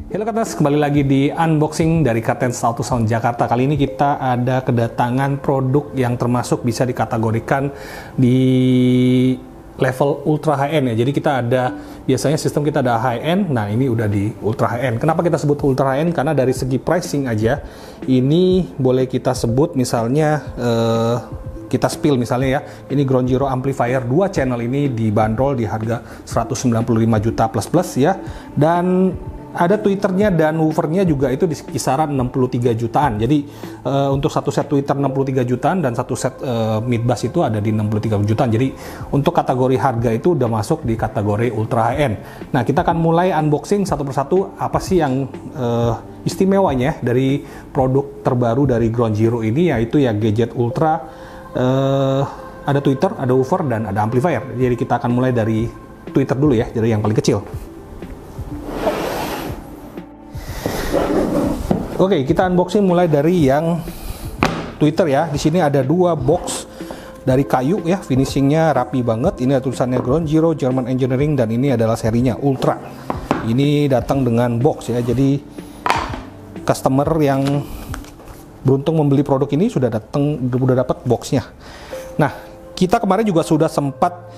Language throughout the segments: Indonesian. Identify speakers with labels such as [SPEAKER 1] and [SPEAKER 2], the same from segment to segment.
[SPEAKER 1] Halo Katens, kembali lagi di unboxing dari Katens Auto Sound Jakarta. Kali ini kita ada kedatangan produk yang termasuk bisa dikategorikan di level ultra high end ya. Jadi kita ada, biasanya sistem kita ada high end, nah ini udah di ultra high end. Kenapa kita sebut ultra high end? Karena dari segi pricing aja, ini boleh kita sebut misalnya kita spill misalnya ya, ini Ground Zero amplifier 2 channel ini dibanderol di harga 195 juta plus ya, dan ada tweeternya dan woofernya juga itu di kisaran 63 jutaan. Jadi untuk satu set tweeter 63 jutaan dan satu set mid bass itu ada di 63 jutaan. Jadi untuk kategori harga itu udah masuk di kategori ultra high end. Nah, kita akan mulai unboxing satu persatu apa sih yang istimewanya dari produk terbaru dari Ground Zero ini, yaitu ya Gadget Ultra. Ada tweeter, ada woofer, dan ada amplifier. Jadi kita akan mulai dari tweeter dulu ya, dari yang paling kecil. Oke, kita unboxing mulai dari yang tweeter ya. Di sini ada 2 box dari kayu ya, finishingnya rapi banget. Ini ada tulisannya Ground Zero German Engineering dan ini adalah serinya Ultra. Ini datang dengan box ya. Jadi customer yang beruntung membeli produk ini sudah dapat boxnya. Nah, kita kemarin juga sudah sempat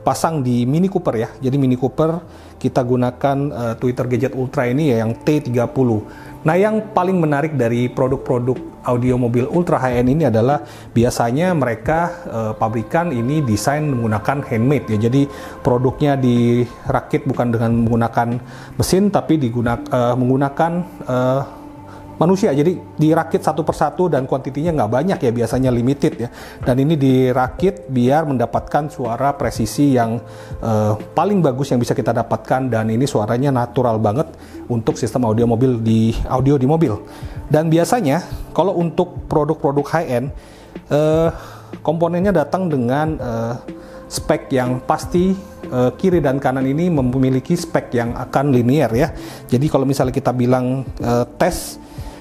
[SPEAKER 1] pasang di Mini Cooper ya. Jadi Mini Cooper kita gunakan tweeter Gadget Ultra ini ya, yang T30. Nah, yang paling menarik dari produk-produk audio mobil ultra high end ini adalah biasanya mereka pabrikan ini desain menggunakan handmade ya. Jadi produknya dirakit bukan dengan menggunakan mesin, tapi menggunakan manusia. Jadi dirakit satu persatu dan kuantitinya nggak banyak ya, biasanya limited ya. Dan ini dirakit biar mendapatkan suara presisi yang paling bagus yang bisa kita dapatkan, dan ini suaranya natural banget untuk sistem audio di mobil. Dan biasanya kalau untuk produk-produk high end komponennya datang dengan spek yang pasti. Kiri dan kanan ini memiliki spek yang akan linear ya. Jadi kalau misalnya kita bilang tes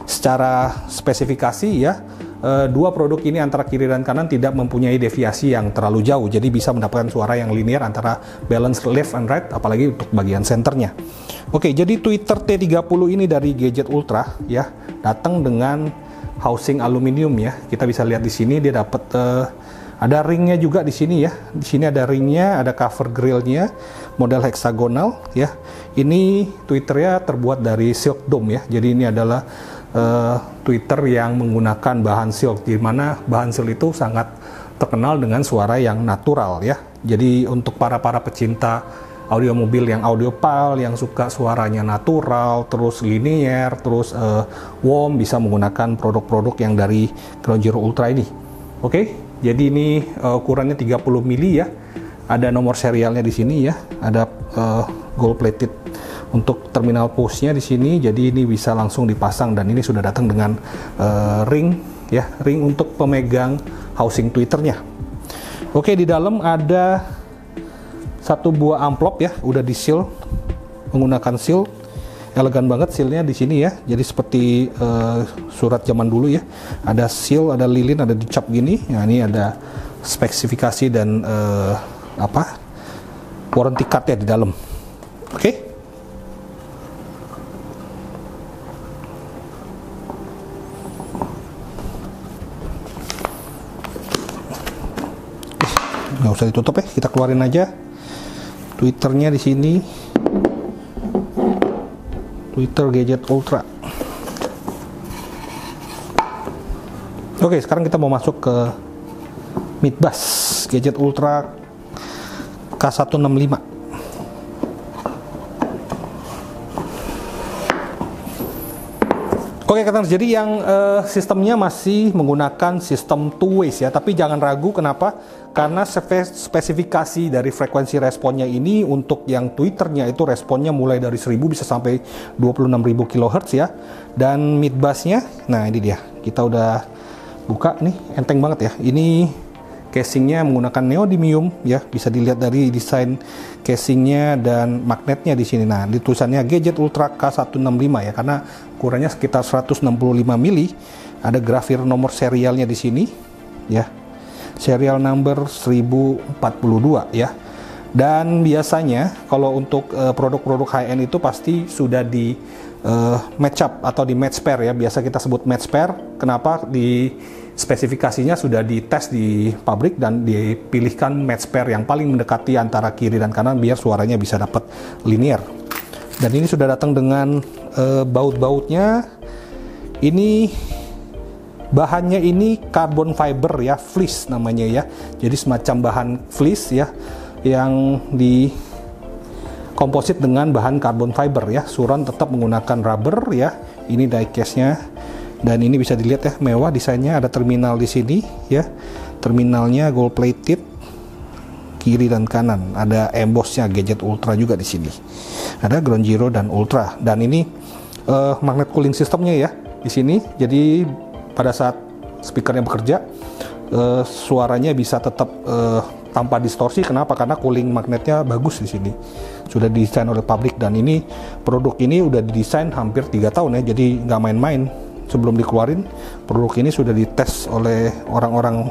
[SPEAKER 1] secara spesifikasi ya, 2 produk ini antara kiri dan kanan tidak mempunyai deviasi yang terlalu jauh, jadi bisa mendapatkan suara yang linear antara balance left and right, apalagi untuk bagian senternya. Oke, jadi tweeter T30 ini dari Gadget Ultra ya, datang dengan housing aluminium ya. Kita bisa lihat di sini dia dapat ada ringnya juga di sini ya. Di sini ada ringnya, ada cover grillnya, model heksagonal ya. Ini tweeternya terbuat dari silk dome ya. Jadi ini adalah tweeter yang menggunakan bahan silk, di mana bahan silk itu sangat terkenal dengan suara yang natural ya. Jadi untuk para pecinta audio mobil yang audiophile, yang suka suaranya natural, terus linear, terus warm, bisa menggunakan produk-produk yang dari Ground Zero Ultra ini. Oke. Jadi ini ukurannya 30 mili ya. Ada nomor serialnya di sini ya. Ada gold plated untuk terminal push-nya di sini. Jadi ini bisa langsung dipasang, dan ini sudah datang dengan ring ya, ring untuk pemegang housing tweeternya. Oke, di dalam ada 1 buah amplop ya, udah di seal menggunakan seal. Elegan banget sealnya di sini ya. Jadi seperti surat zaman dulu ya. Ada seal, ada lilin, ada dicap gini. Nah, ini ada spesifikasi dan warranty card ya di dalam. Oke. Nggak usah ditutup ya, kita keluarin aja tweeternya di sini. Tweeter Gadget Ultra. Oke, sekarang kita mau masuk ke mid bass Gadget Ultra K165. Oke, Katens, jadi yang sistemnya masih menggunakan sistem 2 ways ya, tapi jangan ragu. Kenapa? Karena spesifikasi dari frekuensi responnya ini untuk yang tweeternya itu responnya mulai dari 1000 bisa sampai 26.000 kHz ya. Dan mid bassnya, nah ini dia, kita udah buka nih, enteng banget ya. Ini casingnya menggunakan neodymium ya, bisa dilihat dari desain casingnya dan magnetnya di sini. Nah, di tulisannya Gadget Ultra K165 ya, karena ukurannya sekitar 165 mili. Ada grafir nomor serialnya di sini ya, serial number 1042 ya. Dan biasanya kalau untuk produk-produk high-end itu pasti sudah di match up atau di match pair ya. Biasa kita sebut match pair. Kenapa? Di spesifikasinya sudah dites di pabrik dan dipilihkan match pair yang paling mendekati antara kiri dan kanan biar suaranya bisa dapat linear. Dan ini sudah datang dengan baut-bautnya. Ini bahannya ini carbon fiber ya, fleece namanya ya. Jadi semacam bahan fleece ya, yang di komposit dengan bahan carbon fiber ya. Suron tetap menggunakan rubber ya. Ini die cast-nya, dan ini bisa dilihat ya, mewah desainnya. Ada terminal di sini ya, terminalnya gold plated kiri dan kanan. Ada embossnya Gadget Ultra juga di sini. Ada Ground Zero dan Ultra, dan ini magnet cooling systemnya ya di sini. Jadi pada saat speakernya bekerja, suaranya bisa tetap tanpa distorsi. Kenapa? Karena cooling magnetnya bagus di sini. Sudah didesain oleh pabrik, dan ini produk ini udah didesain hampir 3 tahun ya. Jadi nggak main-main. Sebelum dikeluarin, produk ini sudah dites oleh orang-orang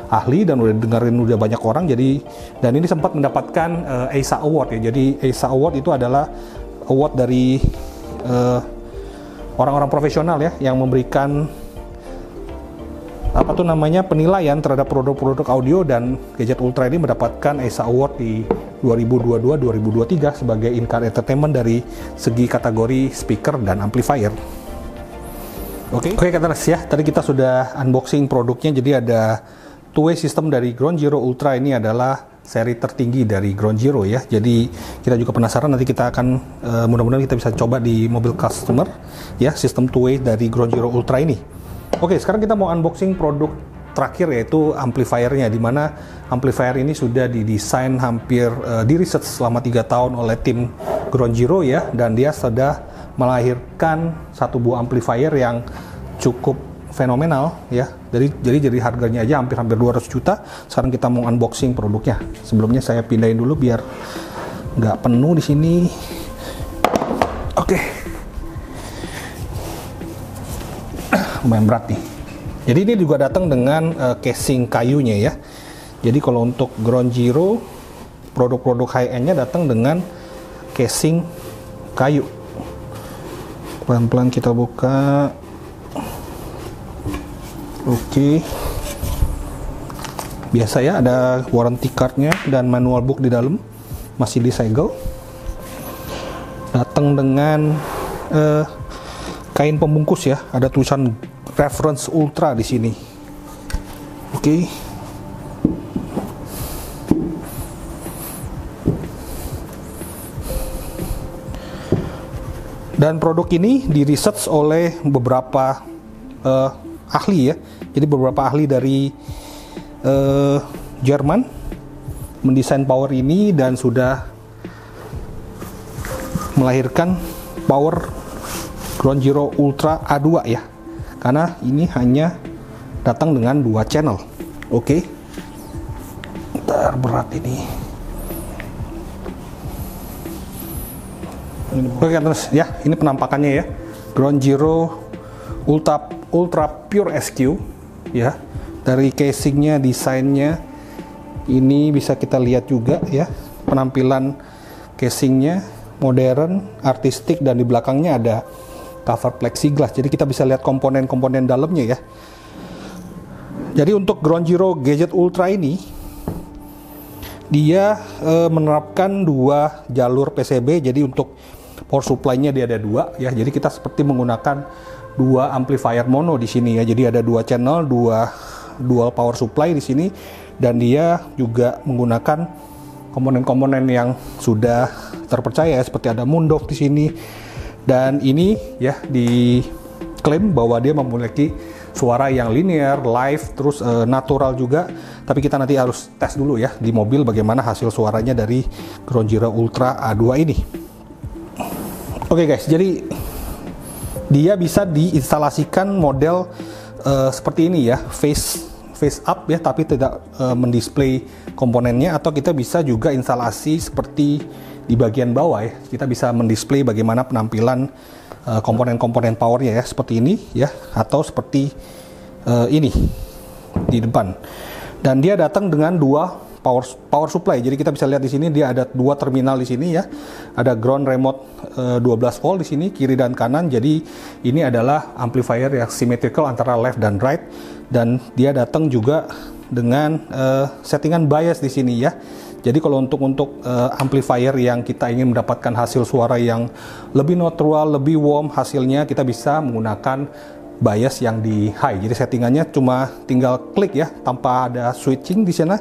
[SPEAKER 1] ahli dan udah dengerin udah banyak orang. Jadi, dan ini sempat mendapatkan ASA Award ya. Jadi ASA Award itu adalah award dari orang-orang profesional ya, yang memberikan penilaian terhadap produk-produk audio, dan Gadget Ultra ini mendapatkan ASA Award di 2022-2023 sebagai in-car entertainment dari segi kategori speaker dan amplifier. Oke, kata ya, tadi kita sudah unboxing produknya. Jadi ada two-way system dari Ground Zero Ultra. Ini adalah seri tertinggi dari Ground Zero ya. Jadi kita juga penasaran, nanti kita akan mudah-mudahan kita bisa coba di mobil customer ya, sistem two-way dari Ground Zero Ultra ini. Oke, sekarang kita mau unboxing produk terakhir, yaitu amplifiernya, di mana amplifier ini sudah didesain hampir di research selama 3 tahun oleh tim Ground Zero ya, dan dia sudah melahirkan satu buah amplifier yang cukup fenomenal ya. Jadi harganya aja hampir 200 juta. Sekarang kita mau unboxing produknya. Sebelumnya saya pindahin dulu biar nggak penuh di sini. Oke. Lumayan berat nih. Jadi ini juga datang dengan casing kayunya ya. Jadi kalau untuk Ground Zero, produk-produk high-end-nya datang dengan casing kayu. Pelan-pelan kita buka. Oke. Biasa ya, ada warranty card-nya dan manual book di dalam. Masih disegel. Datang dengan kain pembungkus ya. Ada tulisan reference Ultra di sini. Oke. Dan produk ini di-research oleh beberapa ahli ya. Jadi beberapa ahli dari Jerman mendesain power ini dan sudah melahirkan power Ground Zero Ultra A2 ya. Karena ini hanya datang dengan 2 channel. Oke. Bentar, berat ini. Oke, terus ya, ini penampakannya ya. Ground Zero Ultra Pure SQ ya. Dari casingnya, desainnya ini bisa kita lihat juga ya. Penampilan casingnya modern, artistik, dan di belakangnya ada cover plexiglass. Jadi kita bisa lihat komponen-komponen dalamnya ya. Jadi untuk Ground Zero Gadget Ultra ini, dia menerapkan 2 jalur PCB. Jadi untuk power supply-nya dia ada 2 ya. Jadi kita seperti menggunakan 2 amplifier mono di sini ya. Jadi ada 2 channel, 2 dual power supply di sini, dan dia juga menggunakan komponen-komponen yang sudah terpercaya ya, seperti ada Mundov di sini. Dan ini ya diklaim bahwa dia memiliki suara yang linear, live, terus natural juga. Tapi kita nanti harus tes dulu ya di mobil bagaimana hasil suaranya dari Ground Zero Ultra A2 ini. Oke guys, jadi dia bisa diinstalasikan model seperti ini ya, face up ya, tapi tidak mendisplay komponennya. Atau kita bisa juga instalasi seperti di bagian bawah ya, kita bisa mendisplay bagaimana penampilan komponen-komponen powernya ya, seperti ini ya, atau seperti ini di depan. Dan dia datang dengan 2 power supply. Jadi kita bisa lihat di sini dia ada dua terminal di sini ya. Ada ground remote 12 volt di sini kiri dan kanan. Jadi ini adalah amplifier yang symmetrical antara left dan right, dan dia datang juga dengan settingan bias di sini ya. Jadi kalau untuk amplifier yang kita ingin mendapatkan hasil suara yang lebih neutral, lebih warm hasilnya, kita bisa menggunakan bias yang di high. Jadi settingannya cuma tinggal klik ya, tanpa ada switching di sana,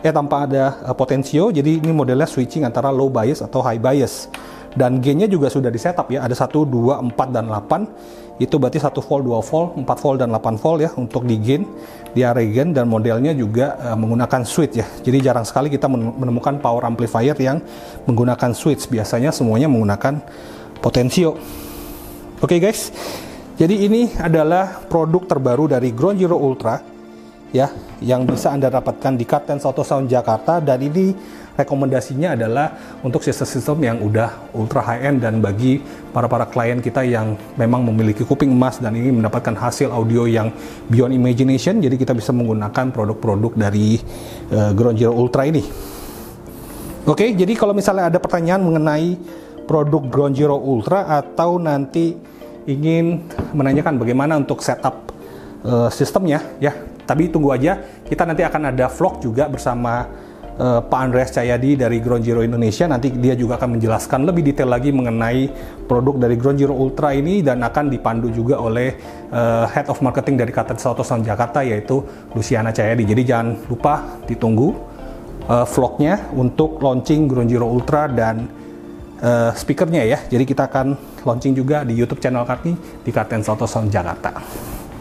[SPEAKER 1] tanpa ada potensio. Jadi ini modelnya switching antara low bias atau high bias. Dan gainnya juga sudah di setup ya, ada 1, 2, 4, dan 8. Itu berarti 1 volt, 2 volt, 4 volt, dan 8 volt ya untuk di gain, di array gain. Dan modelnya juga menggunakan switch ya. Jadi jarang sekali kita menemukan power amplifier yang menggunakan switch. Biasanya semuanya menggunakan potensio. Oke guys, jadi ini adalah produk terbaru dari Ground Zero Ultra ya, yang bisa Anda dapatkan di Kartens Auto Sound Jakarta. Dan ini rekomendasinya adalah untuk sistem-sistem yang udah ultra high end, dan bagi para klien kita yang memang memiliki kuping emas dan ingin mendapatkan hasil audio yang beyond imagination. Jadi kita bisa menggunakan produk-produk dari Ground Zero Ultra ini. Oke, jadi kalau misalnya ada pertanyaan mengenai produk Ground Zero Ultra, atau nanti ingin menanyakan bagaimana untuk setup sistemnya ya, tapi tunggu aja, kita nanti akan ada vlog juga bersama Pak Andreas Cahyadi dari Ground Zero Indonesia. Nanti dia juga akan menjelaskan lebih detail lagi mengenai produk dari Ground Zero Ultra ini, dan akan dipandu juga oleh Head of Marketing dari Kartens Auto Sound Jakarta, yaitu Luciana Cahyadi. Jadi jangan lupa ditunggu vlognya untuk launching Ground Zero Ultra dan speakernya ya. Jadi kita akan launching juga di YouTube channel kami di Kartens Auto Sound Jakarta.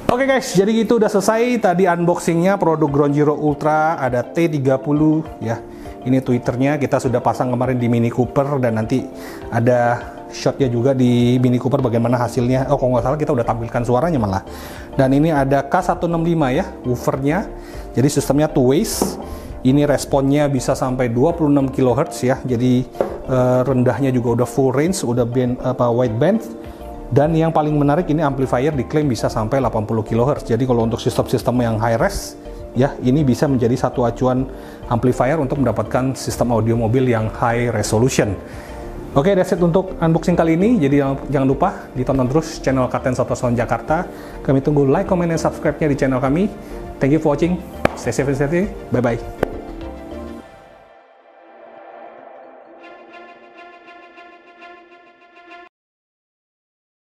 [SPEAKER 1] Oke guys, jadi itu udah selesai tadi unboxingnya produk Ground Zero Ultra. Ada T30 ya. Ini Twitternya kita sudah pasang kemarin di Mini Cooper, dan nanti ada shotnya juga di Mini Cooper bagaimana hasilnya. Oh, kalau nggak salah kita udah tampilkan suaranya malah. Dan ini ada K165 ya, woofernya. Jadi sistemnya two ways. Ini responnya bisa sampai 26 kHz ya. Jadi rendahnya juga udah full range, udah wide band. Dan yang paling menarik, ini amplifier diklaim bisa sampai 80 kHz. Jadi kalau untuk sistem-sistem yang high res ya, ini bisa menjadi satu acuan amplifier untuk mendapatkan sistem audio mobil yang high resolution. Oke, that's it untuk unboxing kali ini. Jadi jangan lupa ditonton terus channel Kartens Auto Sound Jakarta. Kami tunggu like, comment, dan subscribe-nya di channel kami. Thank you for watching. Stay safe and stay healthy. Bye bye.